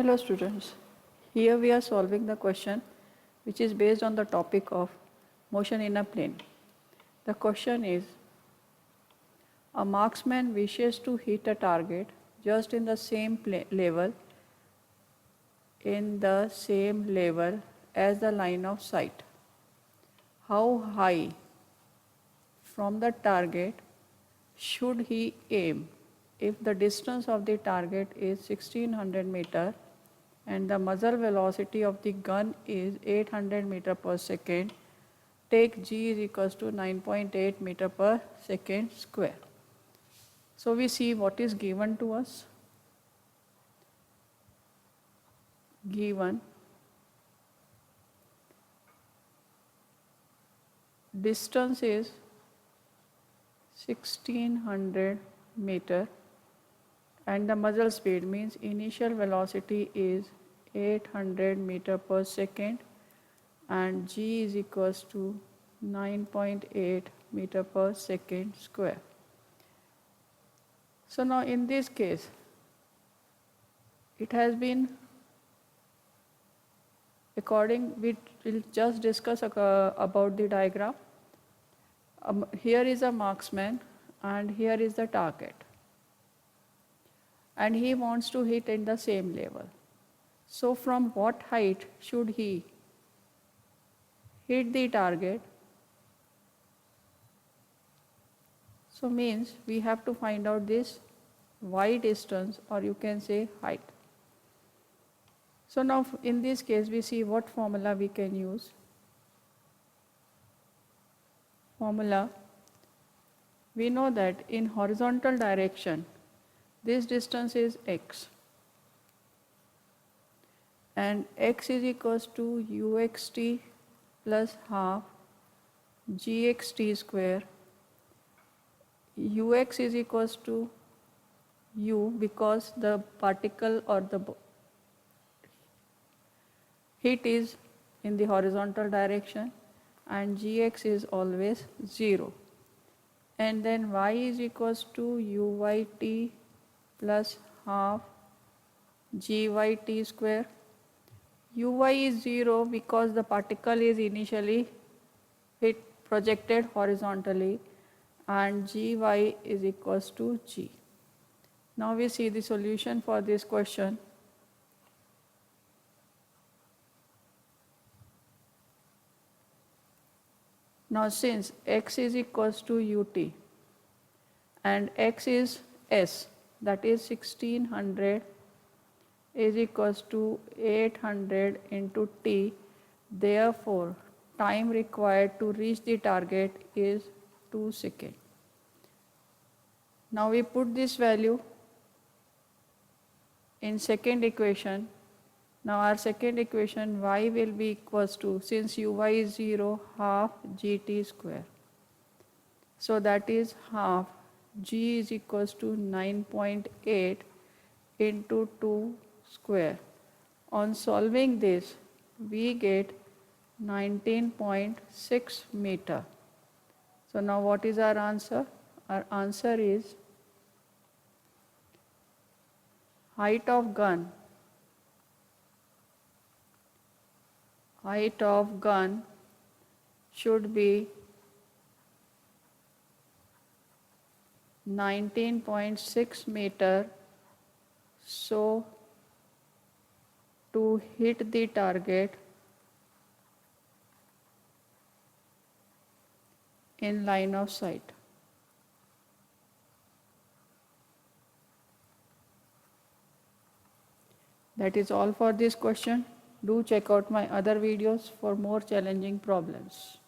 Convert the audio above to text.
Hello students, here we are solving the question which is based on the topic of motion in a plane. The question is, a marksman wishes to hit a target just in the same level as the line of sight. How high from the target should he aim if the distance of the target is 1600 meter and the muzzle velocity of the gun is 800 meter per second? Take g is equals to 9.8 meter per second square. So we see what is given to us. Given distance is 1600 meter and the muzzle speed means initial velocity is 800 meter per second and g is equals to 9.8 meter per second square. So now in this case, it has been we will just discuss about the diagram. Here is a marksman and here is the target. And he wants to hit in the same level. So from what height should he hit the target? So means we have to find out this y distance, or you can say height. So now in this case we see what formula we can use. Formula, we know that in horizontal direction this distance is x and x is equals to uxt plus half gxt square. Ux is equals to u because the particle or the heat is in the horizontal direction, and gx is always 0. And then y is equals to uyt plus half gyt square. Uy is 0 because the particle is initially projected horizontally, and gy is equals to g. Now we see the solution for this question. Now since x is equals to ut and x is s, that is 1600 is equals to 800 into t, therefore time required to reach the target is 2 seconds. Now we put this value in second equation. Now our second equation, y will be equals to, since uy is 0, half gt square. So that is half g is equals to 9.8 into 2 square. On solving this, we get 19.6 meter. So now what is our answer? Our answer is height of gun should be 19.6 meter. So to hit the target in line of sight. That is all for this question. Do check out my other videos for more challenging problems.